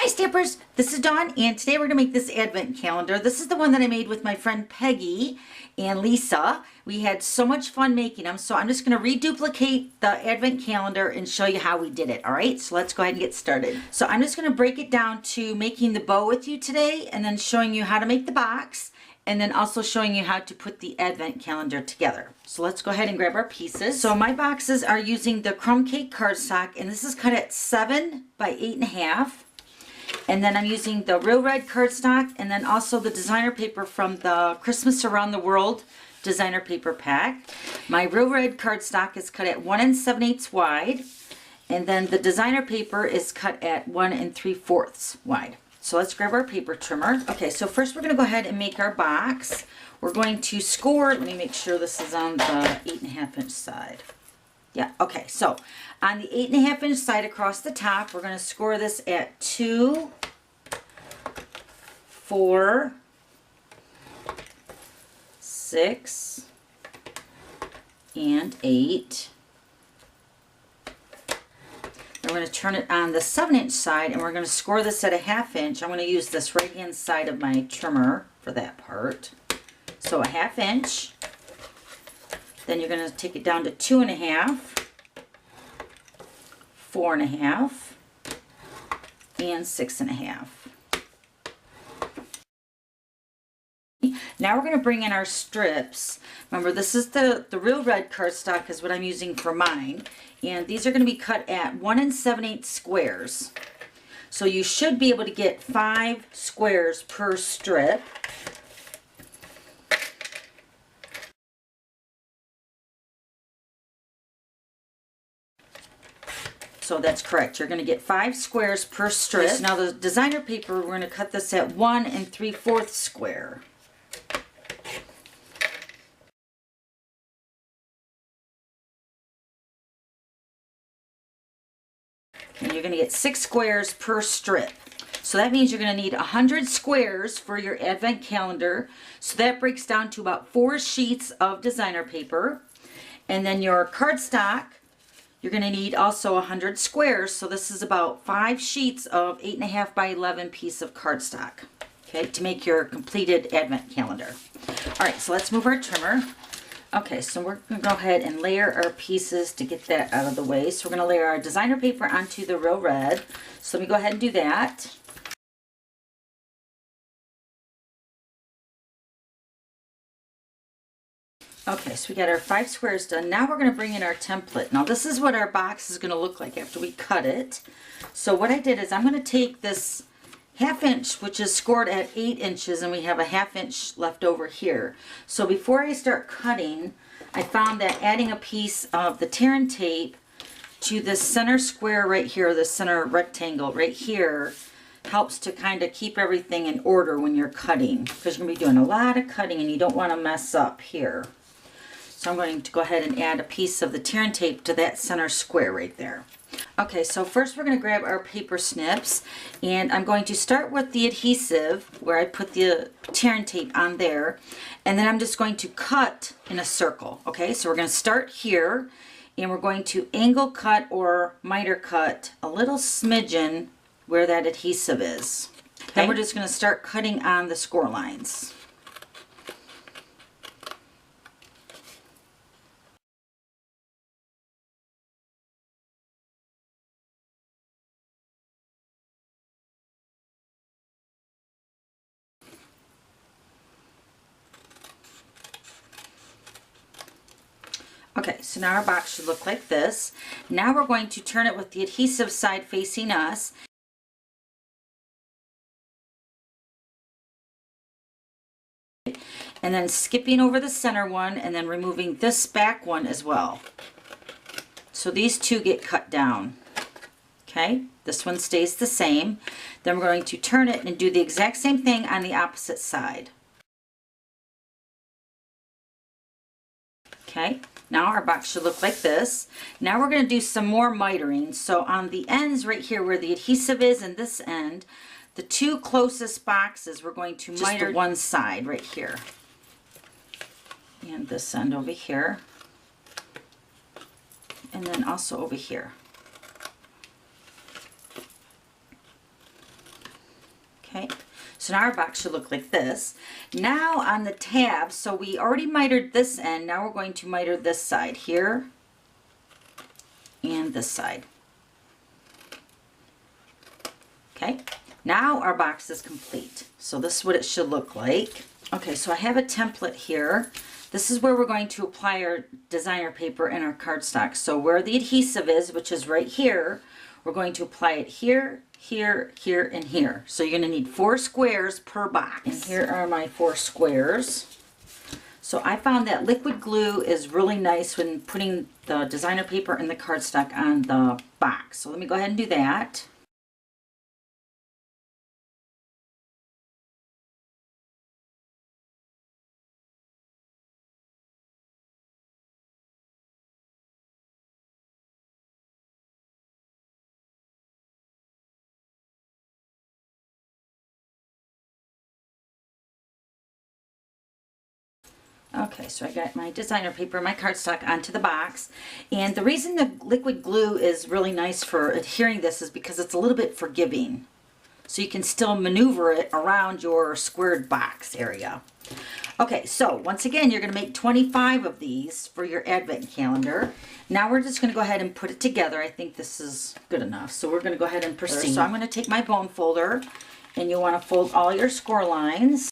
Stampers, this is Dawn, and today we're going to make this advent calendar. This is the one that I made with my friend Peggy and Lisa. We had so much fun making them, so I'm just going to reduplicate the advent calendar and show you how we did it. All right, so let's go ahead and get started. So I'm just going to break it down to making the bow with you today, and then showing you how to make the box, and then also showing you how to put the advent calendar together. So let's go ahead and grab our pieces. So my boxes are using the Crumb Cake cardstock, and this is cut at 7 by 8.5. And then I'm using the Real Red cardstock, and then also the designer paper from the Christmas Around the World designer paper pack. My Real Red cardstock is cut at 1 7/8 wide, and then the designer paper is cut at 1 3/4 wide. So let's grab our paper trimmer. Okay, so first we're going to go ahead and make our box. We're going to score, let me make sure this is on the 8.5-inch side. Yeah, okay, so on the 8.5-inch side across the top, we're going to score this at 2, 4, 6, and 8. Then we're going to turn it on the 7-inch side, and we're going to score this at a 1/2 inch. I'm going to use this right-hand side of my trimmer for that part. So a 1/2 inch. Then you're going to take it down to 2.5, 4.5, and 6.5. Now we're going to bring in our strips. Remember, this is the Real Red cardstock is what I'm using for mine. And these are going to be cut at 1 7/8 squares. So you should be able to get 5 squares per strip. So that's correct. You're going to get 5 squares per strip. So now the designer paper, we're going to cut this at 1 3/4 square. And you're going to get 6 squares per strip. So that means you're going to need 100 squares for your advent calendar. So that breaks down to about 4 sheets of designer paper. And then your cardstock, you're going to need also 100 squares, so this is about 5 sheets of 8.5 by 11 piece of cardstock, okay, to make your completed advent calendar. All right, so let's move our trimmer. Okay, so we're going to go ahead and layer our pieces to get that out of the way. So we're going to layer our designer paper onto the Real Red. So let me go ahead and do that. Okay, so we got our 5 squares done. Now we're going to bring in our template. Now this is what our box is going to look like after we cut it. So what I did is I'm going to take this 1/2 inch, which is scored at 8 inches, and we have a 1/2 inch left over here. So before I start cutting, I found that adding a piece of the tear and tape to this center square right here, the center rectangle right here, helps to kind of keep everything in order when you're cutting, because you're going to be doing a lot of cutting and you don't want to mess up here. So I'm going to go ahead and add a piece of the tear and tape to that center square right there. Okay, so first we're going to grab our paper snips, and I'm going to start with the adhesive where I put the tear and tape on there, and then I'm just going to cut in a circle. Okay, so we're going to start here, and we're going to angle cut or miter cut a little smidgen where that adhesive is. Okay. Then we're just going to start cutting on the score lines. Okay, so now our box should look like this. Now we're going to turn it with the adhesive side facing us. And then skipping over the center one and then removing this back one as well. So these two get cut down. Okay, this one stays the same. Then we're going to turn it and do the exact same thing on the opposite side. Okay, now our box should look like this. Now we're going to do some more mitering. So on the ends right here where the adhesive is and this end, the 2 closest boxes we're going to miter one side right here. And this end over here. And then also over here. Okay, so now our box should look like this. Now on the tab, so we already mitered this end, now we're going to miter this side here and this side. Okay, now our box is complete. So this is what it should look like. Okay, so I have a template here. This is where we're going to apply our designer paper and our cardstock. So where the adhesive is, which is right here, we're going to apply it here, here, here, and here. So you're going to need 4 squares per box. And here are my 4 squares. So I found that liquid glue is really nice when putting the designer paper and the cardstock on the box. So let me go ahead and do that. Okay, so I got my designer paper, my cardstock onto the box. And the reason the liquid glue is really nice for adhering this is because it's a little bit forgiving. So you can still maneuver it around your squared box area. Okay, so once again, you're going to make 25 of these for your advent calendar. Now we're just going to go ahead and put it together. I think this is good enough. So we're going to go ahead and proceed. So I'm going to take my bone folder, and you want to fold all your score lines.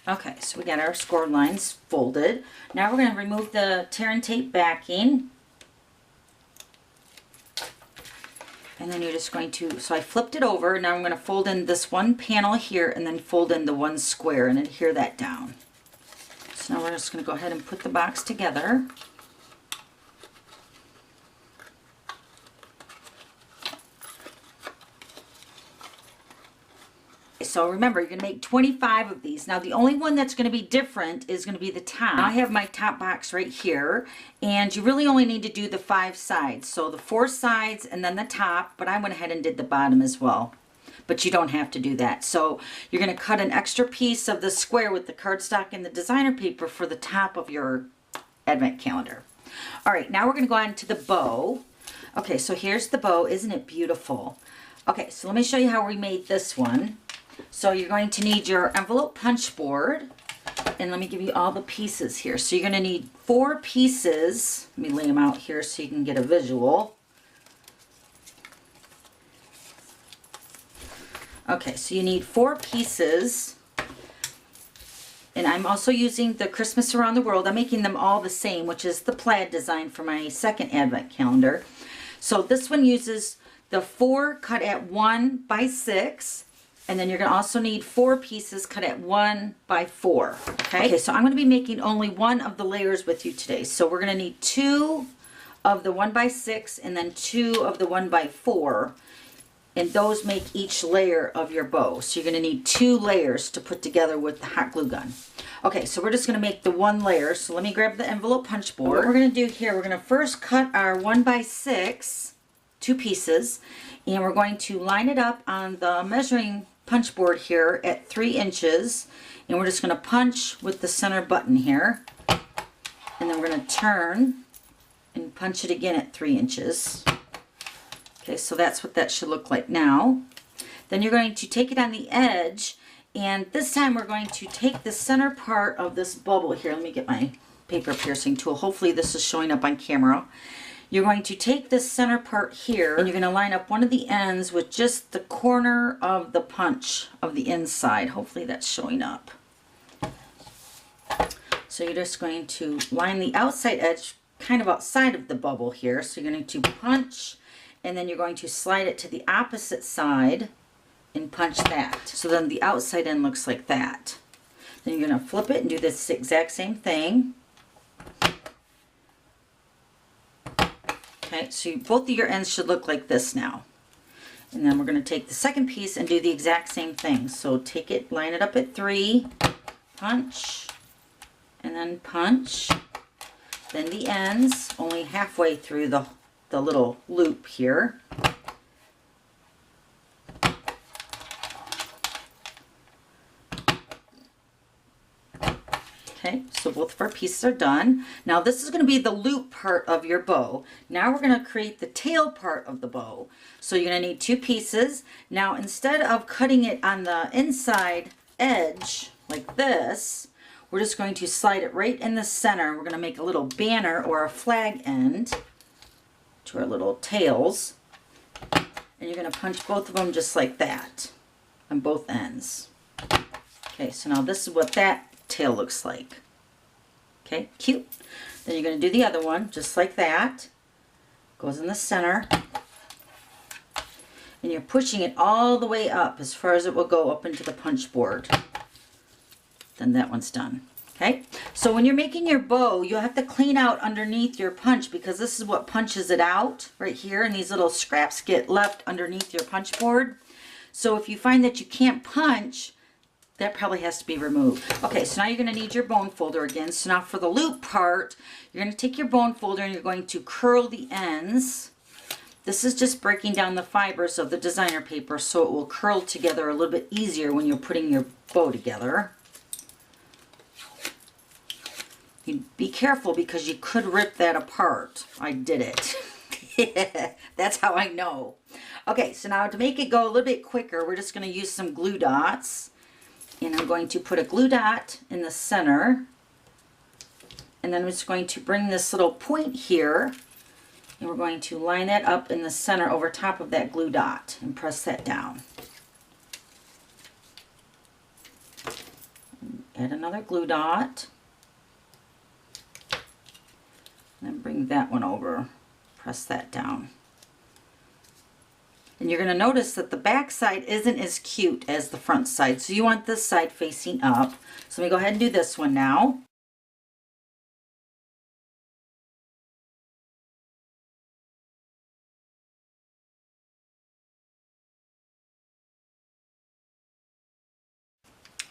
Okay, so we got our score lines folded. Now we're going to remove the tear and tape backing. And then you're just going to, so I flipped it over. Now I'm going to fold in this one panel here and then fold in the one square and adhere that down. So now we're just going to go ahead and put the box together. So remember, you're going to make 25 of these. Now the only one that's going to be different is going to be the top. Now, I have my top box right here, and you really only need to do the 5 sides. So the 4 sides and then the top, but I went ahead and did the bottom as well. But you don't have to do that. So you're going to cut an extra piece of the square with the cardstock and the designer paper for the top of your advent calendar. All right, now we're going to go on to the bow. Okay, so here's the bow. Isn't it beautiful? Okay, so let me show you how we made this one. So you're going to need your envelope punch board, and let me give you all the pieces here. So you're going to need 4 pieces. Let me lay them out here so you can get a visual. Okay, so you need 4 pieces, and I'm also using the Christmas Around the World. I'm making them all the same, which is the plaid design for my second advent calendar. So this one uses the 4 cut at 1 by 6. And then you're going to also need 4 pieces cut at 1 by 4. Okay, so I'm going to be making only one of the layers with you today. So we're going to need 2 of the 1 by 6 and then 2 of the 1 by 4. And those make each layer of your bow. So you're going to need 2 layers to put together with the hot glue gun. Okay, so we're just going to make the 1 layer. So let me grab the envelope punch board. What we're going to do here, we're going to first cut our 1 by 6, 2 pieces. And we're going to line it up on the measuring punch board here at 3 inches, and we're just going to punch with the center button here, and then we're going to turn and punch it again at 3 inches. Okay, so that's what that should look like now. Then you're going to take it on the edge, and this time we're going to take the center part of this bubble here. Let me get my paper piercing tool. Hopefully this is showing up on camera. You're going to take this center part here, and you're going to line up one of the ends with just the corner of the punch of the inside. Hopefully that's showing up. So you're just going to line the outside edge kind of outside of the bubble here. So you're going to punch, and then you're going to slide it to the opposite side and punch that. So then the outside end looks like that. Then you're going to flip it and do this exact same thing. Okay, so both of your ends should look like this now. And then we're going to take the second piece and do the exact same thing. So take it, line it up at 3, punch, and then punch. Then the ends, only halfway through the little loop here. Okay, so So both of our pieces are done. Now this is going to be the loop part of your bow. Now we're going to create the tail part of the bow. So you're going to need 2 pieces. Now instead of cutting it on the inside edge like this, we're just going to slide it right in the center. We're going to make a little banner or a flag end to our little tails. And you're going to punch both of them just like that on both ends. Okay, so now this is what that tail looks like. Okay, cute. Then you're going to do the other one just like that. Goes in the center. And you're pushing it all the way up as far as it will go up into the punch board. Then that one's done. Okay, so when you're making your bow, you'll have to clean out underneath your punch because this is what punches it out right here, and these little scraps get left underneath your punch board. So if you find that you can't punch, that probably has to be removed. Okay, so now you're going to need your bone folder again. So now for the loop part, you're going to take your bone folder and you're going to curl the ends. This is just breaking down the fibers of the designer paper so it will curl together a little bit easier when you're putting your bow together. You be careful because you could rip that apart. I did it. That's how I know. Okay, so now to make it go a little bit quicker, we're just going to use some glue dots. And I'm going to put a glue dot in the center. And then I'm just going to bring this little point here. And we're going to line that up in the center over top of that glue dot and press that down. Add another glue dot. And then bring that one over. Press that down. And you're going to notice that the back side isn't as cute as the front side. So you want this side facing up. So let me go ahead and do this one now.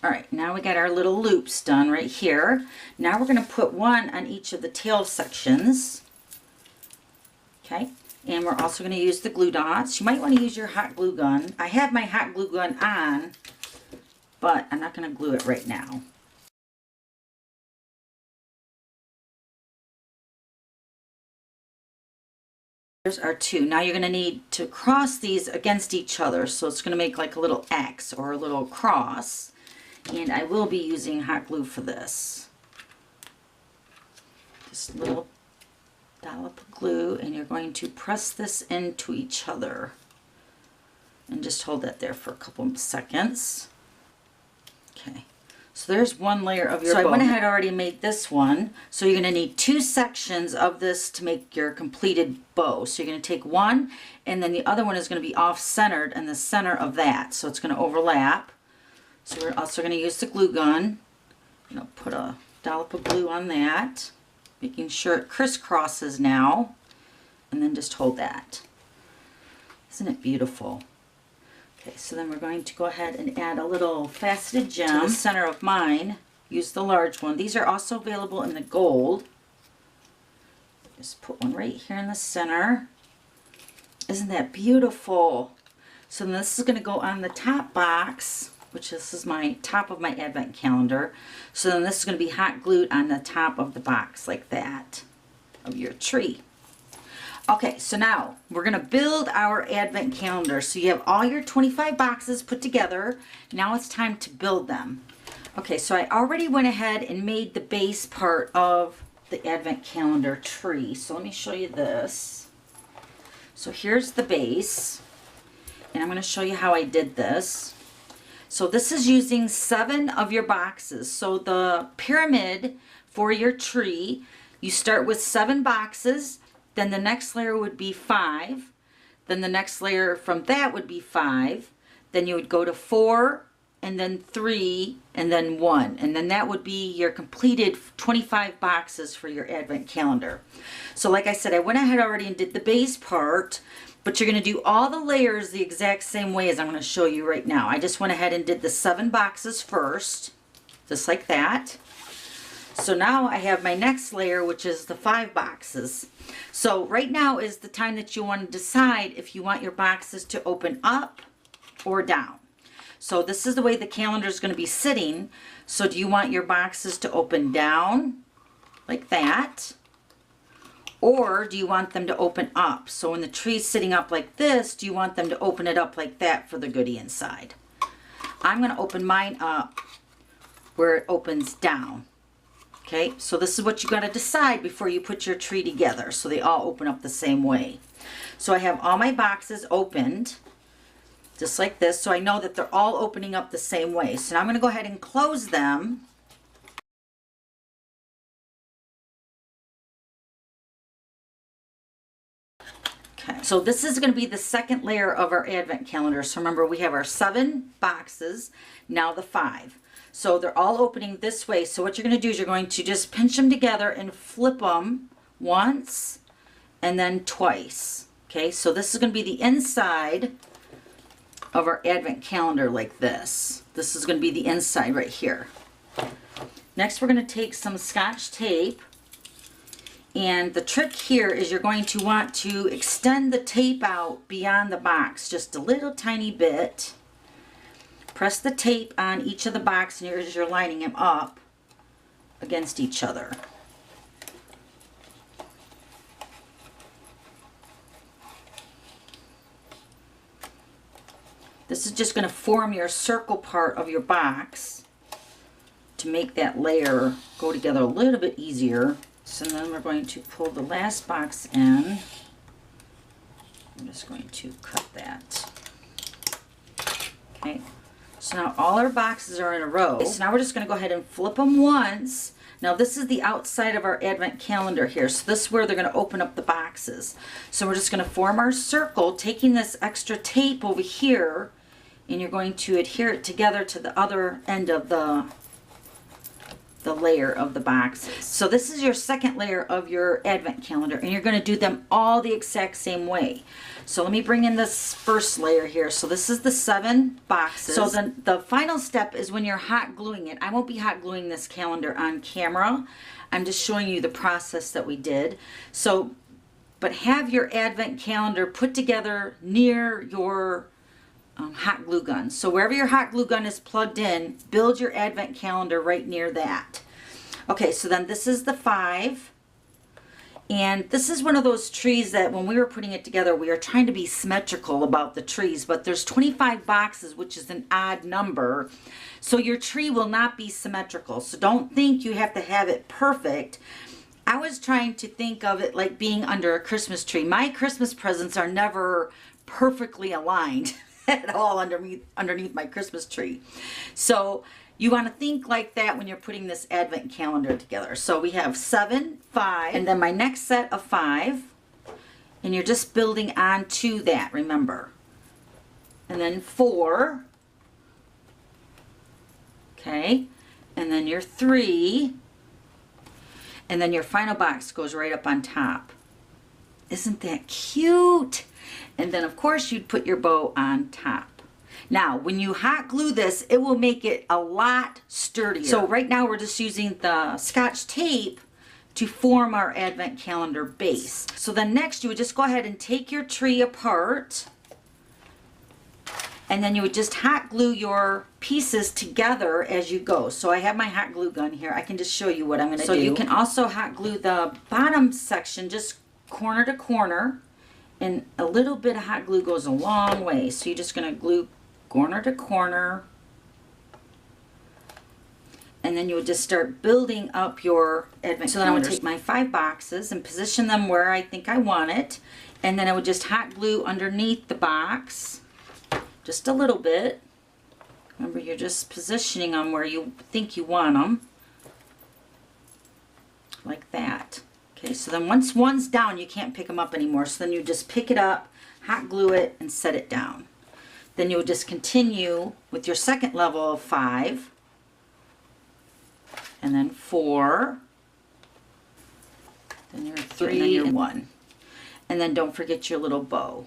All right, now we got our little loops done right here. Now we're going to put one on each of the tail sections. Okay, and we're also going to use the glue dots. You might want to use your hot glue gun. I have my hot glue gun on, but I'm not going to glue it right now. There's our 2. Now you're going to need to cross these against each other. So it's going to make like a little X or a little cross. And I will be using hot glue for this. Just a little dollop of glue, and you're going to press this into each other. And just hold that there for a couple of seconds. Okay, so there's one layer of your bow. So I went ahead and already made this one. So you're going to need 2 sections of this to make your completed bow. So you're going to take one, and then the other one is going to be off-centered in the center of that. So it's going to overlap. So we're also going to use the glue gun. Put a dollop of glue on that, making sure it crisscrosses now, and then just hold that. Isn't it beautiful? Okay, so then we're going to go ahead and add a little faceted gem to the center of mine. Use the large one. These are also available in the gold. Just put one right here in the center. Isn't that beautiful? So then this is going to go on the top box, which this is my top of my advent calendar. So then this is going to be hot glued on the top of the box like that of your tree. Okay, so now we're going to build our advent calendar. So you have all your 25 boxes put together. Now it's time to build them. Okay, so I already went ahead and made the base part of the advent calendar tree. So let me show you this. So here's the base, and I'm going to show you how I did this. So this is using 7 of your boxes. So the pyramid for your tree, you start with 7 boxes, then the next layer would be 5, then the next layer from that would be 5, then you would go to 4, and then 3, and then 1, and then that would be your completed 25 boxes for your advent calendar. So like I said, I went ahead already and did the base part, but you're going to do all the layers the exact same way as I'm going to show you right now. I just went ahead and did the 7 boxes first, just like that. So now I have my next layer, which is the 5 boxes. So right now is the time that you want to decide if you want your boxes to open up or down. So this is the way the calendar is going to be sitting. So do you want your boxes to open down like that? Or do you want them to open up? So when the tree's sitting up like this, do you want them to open it up like that for the goodie inside? I'm going to open mine up where it opens down. Okay, so this is what you got to decide before you put your tree together, so they all open up the same way. So I have all my boxes opened, just like this, so I know that they're all opening up the same way. So now I'm going to go ahead and close them. Okay, so this is going to be the second layer of our advent calendar. So remember, we have our 7 boxes, now the 5. So they're all opening this way. So what you're going to do is you're going to just pinch them together and flip them once and then twice. Okay, so this is going to be the inside of our advent calendar like this. This is going to be the inside right here. Next, we're going to take some Scotch tape. And the trick here is you're going to want to extend the tape out beyond the box just a little tiny bit. Press the tape on each of the boxes as you're lining them up against each other. This is just going to form your circle part of your box to make that layer go together a little bit easier. So then we're going to pull the last box in. I'm just going to cut that. Okay. So now all our boxes are in a row. So now we're just going to go ahead and flip them once. Now this is the outside of our advent calendar here. So this is where they're going to open up the boxes. So we're just going to form our circle, taking this extra tape over here, and you're going to adhere it together to the other end of the layer of the boxes. So this is your second layer of your advent calendar, and you're going to do them all the exact same way. So let me bring in this first layer here. So this is the 7 boxes. So then the final step is when you're hot gluing it. I won't be hot gluing this calendar on camera. I'm just showing you the process that we did. So, but have your advent calendar put together near your hot glue gun. So wherever your hot glue gun is plugged in, build your advent calendar right near that. Okay, so then this is the 5. And this is one of those trees that when we were putting it together, we are trying to be symmetrical about the trees, but there's 25 boxes, which is an odd number. So your tree will not be symmetrical. So don't think you have to have it perfect. I was trying to think of it like being under a Christmas tree. My Christmas presents are never perfectly aligned at all underneath my Christmas tree. So you want to think like that when you're putting this advent calendar together. So we have 7, 5, and then my next set of 5, and you're just building onto that, remember. And then 4, okay, and then your 3, and then your final box goes right up on top. Isn't that cute? And then of course you'd put your bow on top. Now when you hot glue this, it will make it a lot sturdier. So right now we're just using the Scotch tape to form our advent calendar base. So then next you would just go ahead and take your tree apart, and then you would just hot glue your pieces together as you go. So I have my hot glue gun here. I can just show you what I'm going to do. So you can also hot glue the bottom section just corner to corner, and a little bit of hot glue goes a long way. So you're just going to glue corner to corner, and then you would just start building up your advent calendar. So then I would take my 5 boxes and position them where I think I want it, and then I would just hot glue underneath the box just a little bit. Remember, you're just positioning them where you think you want them, like that. Okay, so then once one's down, you can't pick them up anymore. So then you just pick it up, hot glue it, and set it down. Then you would just continue with your second level of 5, and then 4, then your 3, and then your 1. And then don't forget your little bow.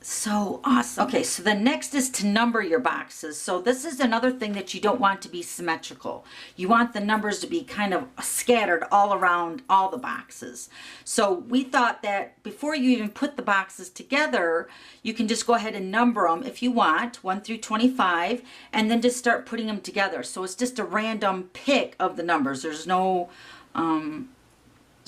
So awesome. Okay, so the next is to number your boxes. So this is another thing that you don't want to be symmetrical. You want the numbers to be kind of scattered all around all the boxes. So we thought that before you even put the boxes together, you can just go ahead and number them if you want, 1 through 25, and then just start putting them together. So it's just a random pick of the numbers. There's no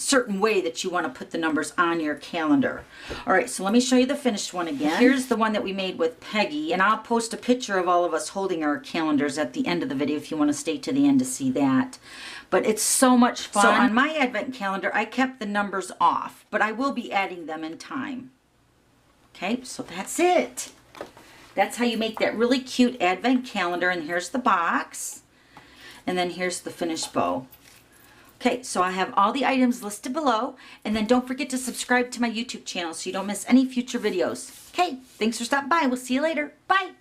certain way that you want to put the numbers on your calendar. All right, so let me show you the finished one again. Here's the one that we made with Peggy, and I'll post a picture of all of us holding our calendars at the end of the video if you want to stay to the end to see that. But it's so much fun. So on my advent calendar, I kept the numbers off, but I will be adding them in time. Okay, so that's it. That's how you make that really cute advent calendar, and here's the box, and then here's the finished bow. Okay, so I have all the items listed below, and then don't forget to subscribe to my YouTube channel so you don't miss any future videos. Okay, thanks for stopping by. We'll see you later. Bye.